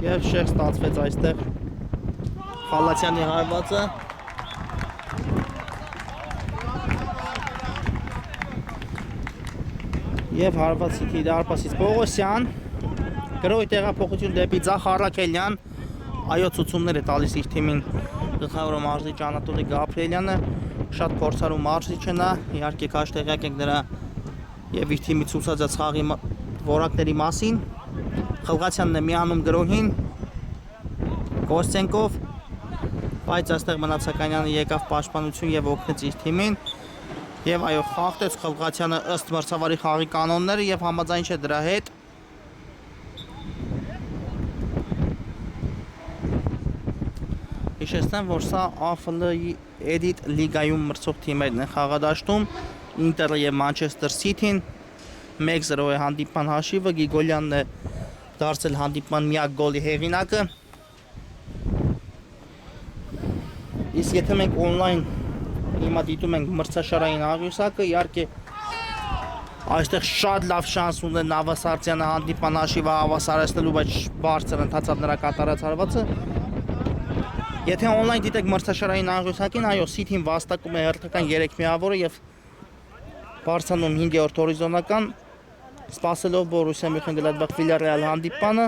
եւ շեղ ստացվեց այստեղ Խալացյանի հարվածը։ Եվ հարված Սիթի դարպասից Պողոսյան, գրոհի տեղափոխություն դեպի Ձախ Առաքելյան, այո ցուցումներ է տալիս իր թիմին գլխավոր մարզիչ Անատոլի Գաբրիելյանը, շատ փորձառու մարզիչ է նա, իհարկե քաշ տեղյակ եք նրա եւ իր թիմի ցուցած խաղի որակների մասին։ Խլղացյանն է միանում գրոհին, Կոստենկով, բայց այստեղ Մնացականյանը եկավ պաշտպանություն եւ օգնեց իր թիմին։ Եվ այո խաղթեց Խլղացյանը ըստ մրցավարի խաղի կանոնները եւ համաձայն չէ դրա հետ։ Հիշեցնեմ, որ սա AFL-ի Edit լիգայում մրցող թիմերն են խաղադաշտում, Ինտերը եւ Մանչեսթեր Սիթին 1-0 է հանդիպման հաշիվը, Գիգոլյանն է դարձել հանդիպման միակ գոլի հեղինակը։ Իսկ եթե մենք on-line հիմա դիտում ենք մրցաշարային աղյուսակը, իհարկե այստեղ շատ լավ շանս ունեն Նավասարդյանը հանդիպան հաշիվը հավասարեցնելու, բայց բարձր ընթացավ նրա կատարած հարվածը։ Եթե on-line դիտեք մրցաշարային աղյուսակին, այո, City-ն վաստակում է հերթական 3 միավորը եւ բարձրանում 5-րդ հորիզոնական, սպասելով Բորուսիա Մյունխեն-Գլադբախ Վիլյարեալ հանդիպանը։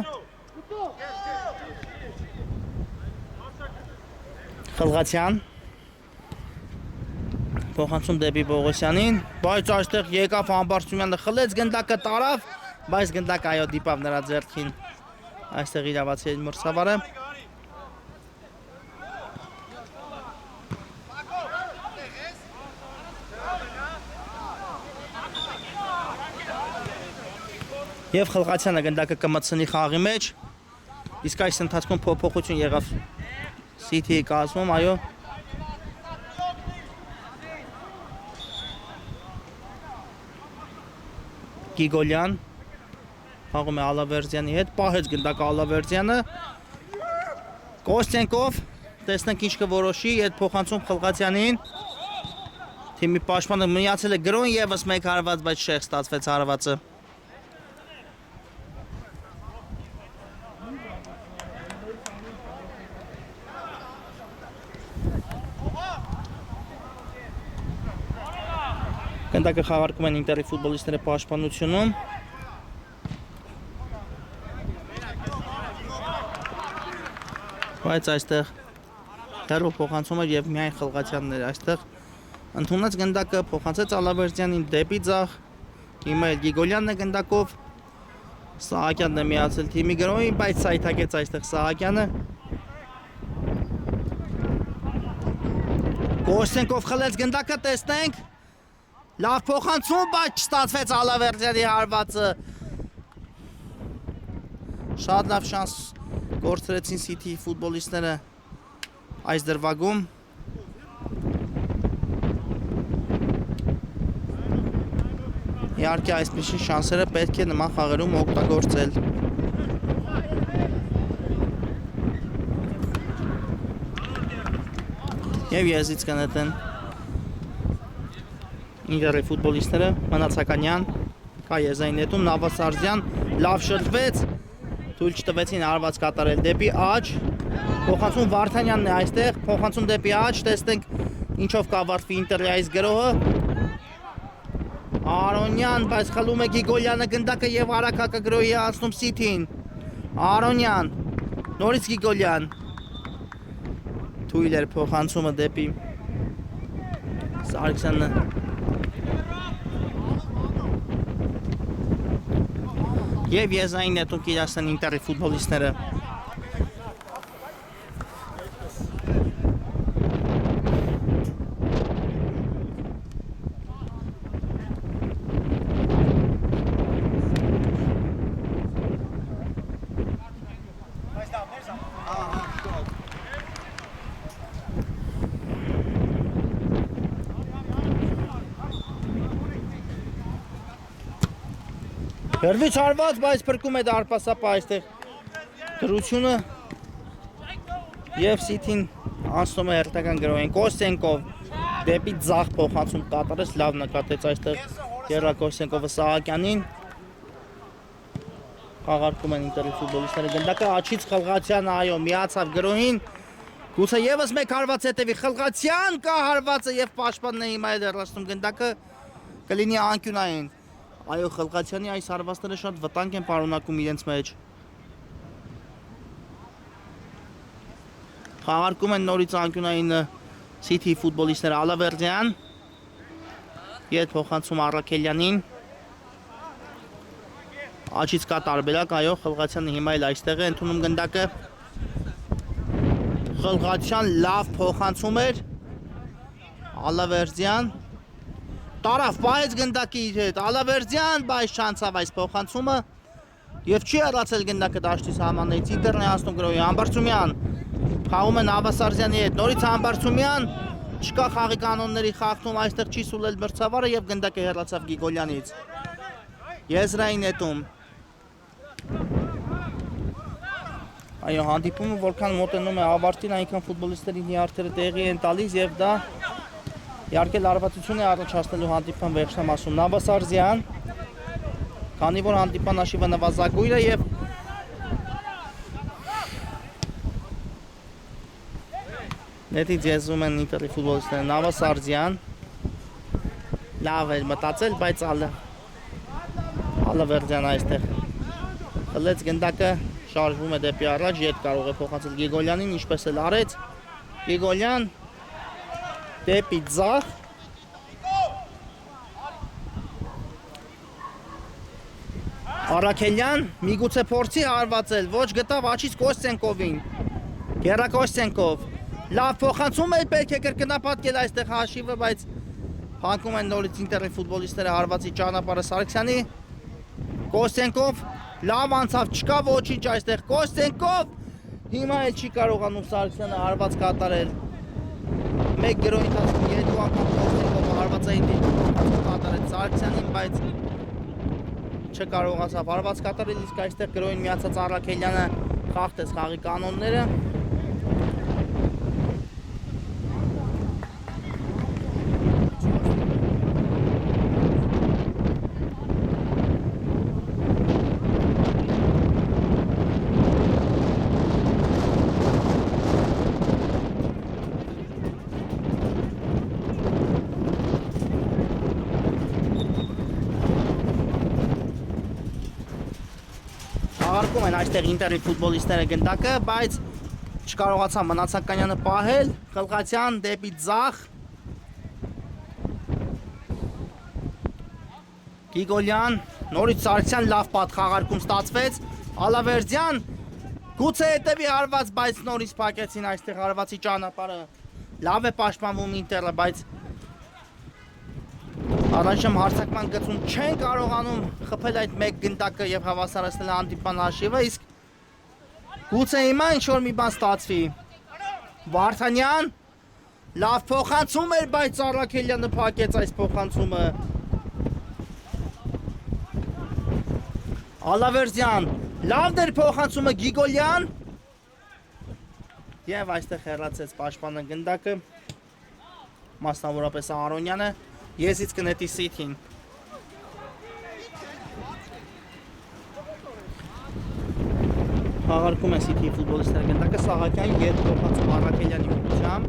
Խլղացյան փոխանցում դեպի Պողոսյանին, բայց այստեղ եկավ Համբարձումյանը, խլեց գնդակը, տարավ, բայց գնդակը այո դիպավ նրա ձեռքին, այստեղ իրավացի մրցավարը։ Եվ Խլղացյանը գնդակը կմտցնի խաղի մեջ, իսկ այս ընթացքում փոփոխություն եղավ City-ի կազմում, այո։ Գիգոլյան խաղում է Ալավերդյանի հետ, պահեց գնդակը Ալավերդյանը, Կոստենկով, տեսնենք ինչ կորոշի, այդ փոխանցում Խլղացյանին, թիմի պաշտպանը միացել է գրոն եւս մեկ հարված, բայց շեղ ստացվեց հարվածը։ Գնդակը խաղարկում են Ինտերի ֆուտբոլիստները պաշտպանությունում։ Բայց այստեղ հերո փոխանցում էր եւ միայն Խլղացյանն էր այստեղ։ Ընդունած գնդակը փոխանցեց Ալավերդյանին դեպի ձախ։ Հիմա էլ Գիգոլյանն է գնդակով։ Սահակյանն է միացել թիմի գրոհին, բայց սայթակեց այստեղ Սահակյանը։ Կոստենկով խլեց գնդակը, տեսնենք։ Լավ փոխանցում, բայց չստացվեց Ալավերդյանի հարվածը։ Շատ լավ շանս կորցրեցին City ֆուտբոլիստները այս դրվագում։ Իհարկե այսպիսի շանսերը պետք է նման խաղերում օգտագործել։ Եվ եզից կնետեն Ինտերի ֆուտբոլիստները, Մնացականյան, կա եզային նետում, Նավասարդյան, լավ շրջվեց, թույլ չտվեցին հարված կատարել դեպի աջ, փոխանցում Վարդանյանն է այստեղ, փոխանցում դեպի աջ, տեսնենք ինչով կավարտվի Ինտերի այս գրոհը։ Արոնյան, բայց խլում է Գիգոլյանը գնդակը եւ Արաքակը գրոհի անցնում City-ին։ Արոնյան, նորից Գիգոլյան։ Թույլ էր փոխանցումը դեպի Սարգսյանը։ Եվ եզային նետում կիրասան Ինտերի ֆուտբոլիստները։ Հերվից հարված, բայց պրկում է դարպասապա այստեղ դրությունը և City-ն անցնում է հերթական գրոհին։ Կոստենկով դեպի ձախ փոխանցում կատարեց, լավ նկատեց այստեղ Գերա Կոստենկովը Սահակյանին։ Խաղարկում են Ինտերի ֆուտբոլիստները գնդակը, աչից Խլղացյանը, այո, միացավ գրոհին։ Գուցե եւս մեկ հարված հետևի Խլղացյան կա հարվածը եւ պաշտպանն է հիմա էլ հեռացնում գնդակը կլինի անկյունային։ Այո, Խլղացյանի այս հարվածները շատ վտանգ են պարունակում իրենց մեջ։ Խաղարկում են նորից անկյունային City ֆուտբոլիստները Ալավերդյան։ Ետ փոխանցում Առաքելյանին։ Աչից կա տարբերակ, այո, Խլղացյանը հիմա էլ այստեղ է ընդունում գնդակը։ Խլղացյան լավ փոխանցում էր։ Ալավերդյան տարավ, պահեց գնդակի իր հետ, Ալավերդյան, բայց չանցավ այս փոխանցումը և չի հեռացել գնդակը դաշտի սահմաններից, Ինտերն է անցնում գրոհի, Համբարձումյան խաղում է Նավասարդյանի հետ, նորից Համբարձումյան, չկա խաղի կանոնների խախտում, այստեղ չի սուլել մրցավարը և գնդակը հեռացավ Գիգոլյանից։ Եզրային նետում Այո, հանդիպումը որքան մոտենում է ավարտին, այնքան ֆուտբոլիստների նյարդերը տեղի են տալիս եւ դա իհարկե լարվածություն է առաջացնելու հանդիպման վերջնամասում։ Նավասարզյան, քանի որ հանդիպման հաշիվը նվազագույն է եւ նետի ձեզում են Ինտերի ֆուտբոլիստները։ Նավասարզյան լավ էր մտածել, բայց Ալավերդյան այստեղ խլեց գնդակը, շարժվում է դեպի առաջ, ետ կարող է փոխանցել Գիգոլյանին, ինչպես էլ արեց։ Գիգոլյան դեպի ձախ։ Արաքելյան միգուցե փորձի հարվածել, ոչ գտավ աչից Կոստենկովին։ Գերա Կոստենկով լավ փոխանցում է, պետք է կրկնապատկել այստեղ հաշիվը, բայց փակում են նորից Ինտերի ֆուտբոլիստները հարվածի ճանապարհը Սարգսյանի։ Կոստենկով լավ անցավ, չկա ոչինչ այստեղ։ Կոստենկով հիմա էլ չի կարողանում Սարգսյանը հարված կատարել։ Մեկ գրոյի ընթացքում երկու անգամ Կոստենկովը հարվածային դիրքում կատարեց Սարգսյանին, բայց չկարողացավ հարված կատարել, իսկ այստեղ գրոյին միացած Արաքելյանը խախտեց խաղի կանոնները։ Արկում են այստեղ Ինտերի ֆուտբոլիստները գնդակը, բայց չկարողացան Մնացականյանը պահել, Խլղացյան դեպի ձախ։ Գիգոլյան, նորից Սարգսյան լավ պատխաղարկում ստացվեց, Ալավերդյան գուցե հետևի հարված, բայց նորից փակեցին այստեղ հարվածի ճանապարհը։ Լավ է պաշտպանվում Ինտերը, բայց Առայժմ հարցակման գծում չեն կարողանում խփել այդ մեկ գնդակը եւ հավասարացնել հանդիպման հաշիվը, իսկ գուցե հիմա ինչ-որ մի բան ստացվի։ Վարդանյան լավ փոխանցում էր, բայց Արաքելյանը փակեց այս փոխանցումը։ Ալավերդյան լավ դեր փոխանցումը Գիգոլյան եւ այստեղ հեռացեց պաշտպանը գնդակը, մասնավորապես Արոնյանը։ Եզից կնետի Սիթին։ Խաղարկում է Սիթիի ֆուտբոլիստները գնդակը, Սահակյան ետ փոխանցում Արաքելյանի ուղղությամբ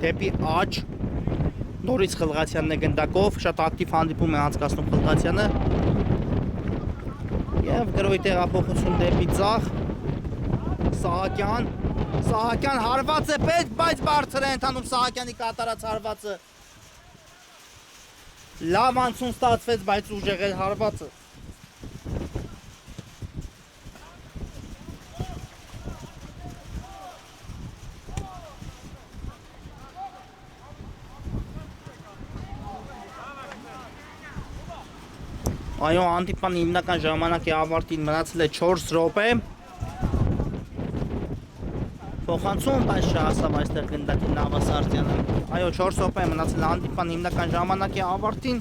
դեպի աջ, նորից Խլղացյանն է գնդակով, շատ ակտիվ հանդիպում է անցկացնում Խլղացյանը եւ գրոյի տեղափոխություն դեպի ձախ, Սահակյան հարված է պետք, բայց բարձր է ընթանում Սահակյանի կատարած հարվածը։ Լավ անցում ստացվեց, բայց ուժեղ էր հարվածը։ Այո, հանդիպման հիմնական ժամանակի ավարտին մնացել է 4 րոպե։ Փոխանցում, բայց չհասավ այստեղ գնդակի Նավասարդյանը։ Այո, 4 րոպե մնացել է հանդիպման հիմնական ժամանակի ավարտին։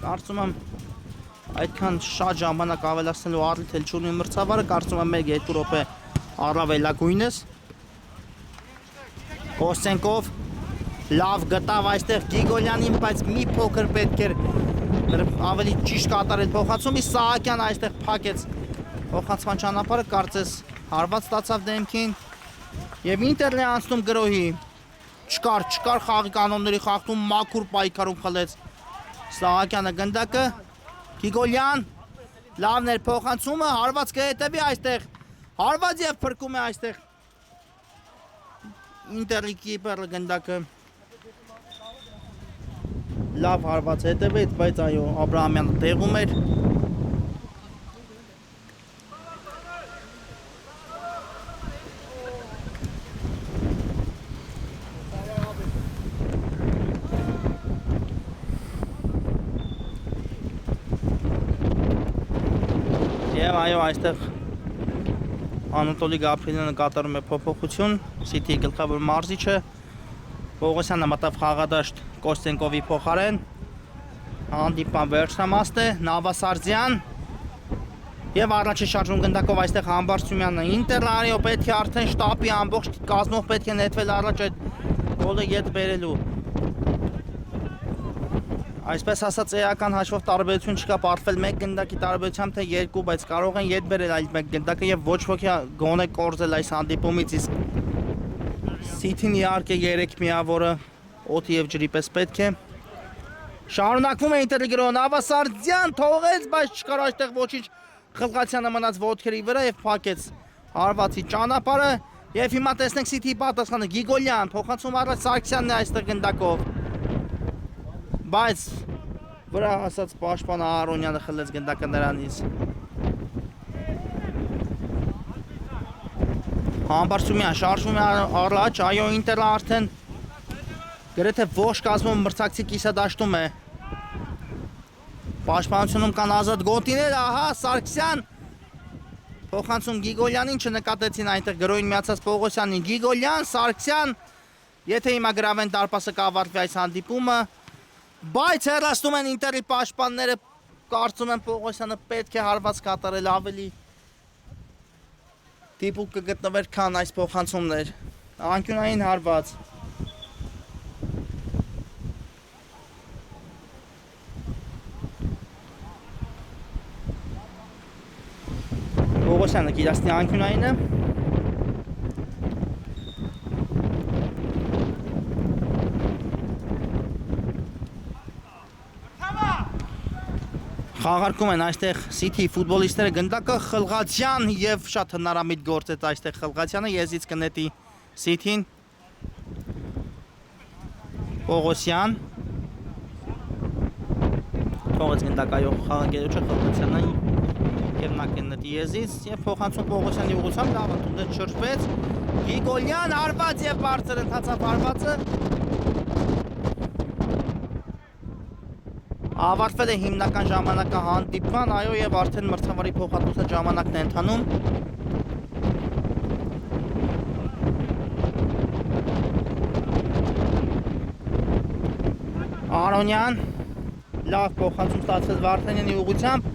Կարծում եմ այդքան շատ ժամանակ ավելացնելու առիթ էլ չունի մրցավարը, կարծում եմ 1-2 րոպե առավելագույնս։ Կոստենկով լավ գտավ այստեղ Գիգոլյանին, բայց մի փոքր պետք էր ավելի ճիշտ կատարել փոխանցում, իսկ Սահակյանը այստեղ փակեց փոխանցման ճանապարհը, կարծես հարված ստացավ դեմքին։ Եվ Ինտերն է անցնում գրոհի, չկար խաղի կանոնների խախտում, մաքուր պայքարում խլեց Սահակյանը գնդակը, Գիգոլյան, լավն էր փոխանցումը, հարված կհետևի այստեղ, հարված եւ փրկում է այստեղ Ինտերի կիպերը գնդակը, լավ հարված հետևեց, բայց այո, Աբրահամյանը տեղում էր։ Եվ այո, այստեղ Անատոլի Գաբրիելյանը կատարում է փոփոխություն, Սիթիի գլխավոր մարզիչը, Պողոսյանը մտավ խաղադաշտ Կոստենկովի փոխարեն, հանդիպման վերջնամաստ է, Նավասարդյան, Եվ առաջի շարժում գնդակով այստեղ Համբարձումյանը Ինտերլարիո պետք է արդեն շտապի ամբողջ կազմով պետք է նետվել առաջ այդ գոլը ետ բերելու։ Այսպես ասած էական հաշվով տարբերություն չկա, պարտվել 1 գնդակի տարբերությամբ թե 2, բայց կարող են ետ բերել այլ 1 գնդակը եւ ոչ ոքի գոնե կորզել այս հանդիպումից, իսկ City-ն իհարկե 3 միավորը օդի եւ ջրի պես պետք է։ Շարունակվում է Ինտերգրոն Նավասարդյան թողեց, բայց չկար այստեղ ոչինչ Խլղացյանը մնաց ոտքերի վրա եւ փակեց հարվածի ճանապարհը եւ հիմա տեսնենք City-ի պատասխանը Գիգոլյան փոխանցում առաջ Սարգսյանն է այստեղ գնդակով բայց վրա ասած պաշտպանը Արոնյանը խլեց գնդակը նրանից Համբարձումյան շարժվում է առաջ այո Ինտերը արդեն գրեթե ողջ կազմում մրցակցի կիսադաշտում է Պաշտպանությունում կան ազատ գոտիներ, ահա Սարգսյան փոխանցում Գիգոլյանին չնկատեցին այնտեղ գրոյին միացած Պողոսյանին Գիգոլյան, Սարգսյան եթե հիմա գրավեն դարպասը կավարտվի այս հանդիպումը բայց հեռացնում են Ինտերի պաշտպանները կարծում են Պողոսյանը պետք է հարված կատարել ավելի դիպուկ կգտնվեր քան այս փոխանցումներ անկյունային հարված Պողոսյանը գիրաստնի անկյունայինը Խաղարկում են այստեղ City ֆուտբոլիստները գնդակը Խլղացյան եւ շատ հնարամիտ գործեց այստեղ Խլղացյանը եզից կնետի City-ին Պողոսյան Թողեց գնդակայով խաղագերոջը Խլղացյանը եւ նա կնետի եզից եւ փոխանցում Պողոսյանի ուղղությամբ լավ ընդունել շրջվեց Գիգոլյան հարված եւ բարձր ընթացավ հարվածը Ավարտվել է հիմնական ժամանակահանդիպման, այո եւ արդեն մրցավարի փոխհատուցած ժամանակն է ընթանում Արոնյան լավ փոխանցում ստացվեց Վարդանյանի ուղղությամբ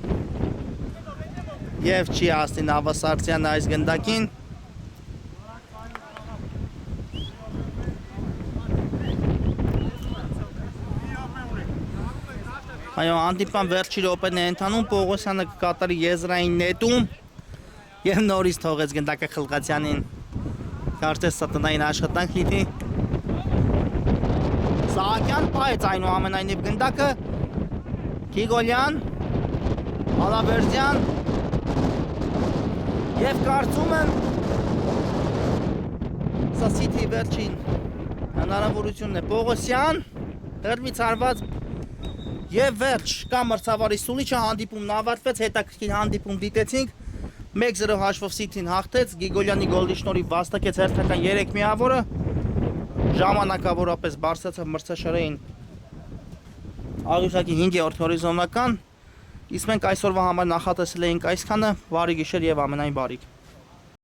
Եվ չի հասնի Նավասարդյանը այս գնդակին Այո, հանդիպման վերջի րոպեն է ընթանում Պողոսյանը կկատարի եզրային նետում Եվ նորից թողեց գնդակը Խլղացյանին Կարծես սա տնային աշխատանք լինի Սահակյան պայեց այնուամենայնիվ գնդակը Գիգոլյան Ալավերդյան Եվ կարծում եմ Սա City վերջին հնարավորությունն է Պողոսյան Հրվից հարված Եվ վերջ կա մրցավարի սուլիչը հանդիպումն ավարտվեց հետաքրքիր հանդիպում դիտեցինք 1-0 հաշվով City-ն հաղթեց Գիգոլյանի գոլի շնորհիվ վաստակեց հերթական 3 միավորը ժամանակավորապես բարձրացավ մրցաշարային Աղյուսակի 5-րդ հորիզոնական Իսկ մենք այսօրվա համար նախատեսել էինք այսքանը, բարի գիշեր եւ ամենայն բարիք